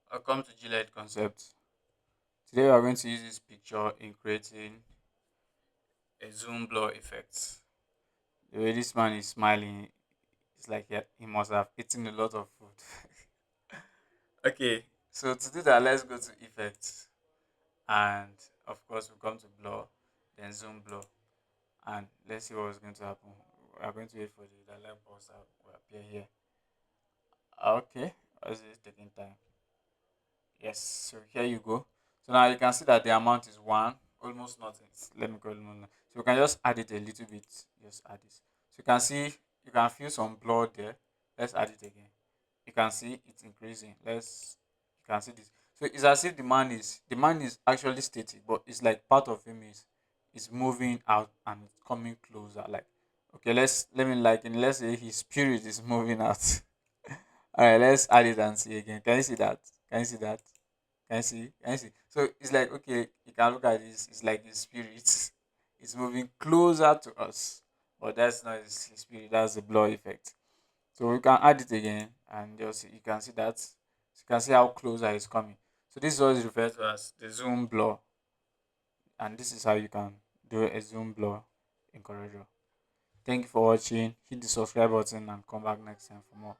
Welcome to G-Lite concept. Today we are going to use this picture in creating a zoom blur effect. The way this man is smiling, it's like he must have eaten a lot of food. Okay, so to do that, let's go to effects, and of course we come to blur, then zoom blur, and let's see what's going to happen. We are going to wait for the light box that will appear here. Okay, why is this taking time? Yes, so here you go. So now you can see that the amount is one, almost nothing. Let me go almost nothing. So you can just add it a little bit. Just add this. So you can see you can feel some blood there. Let's add it again. You can see it's increasing. You can see this. So it's as if the man is actually static, but it's like part of him is moving out and it's coming closer. Like okay, let's say his spirit is moving out. All right, let's add it and see again. Can you see that? Can you see that? Can you see? Can you see? So it's like okay, you can look at this. It's like his spirit is moving closer to us, but that's not his spirit. That's the blur effect. So we can add it again, and just you can see that. You can see how closer it's coming. So this is what is referred to as the zoom blur, and this is how you can do a zoom blur in CorelDRAW. Thank you for watching. Hit the subscribe button and come back next time for more.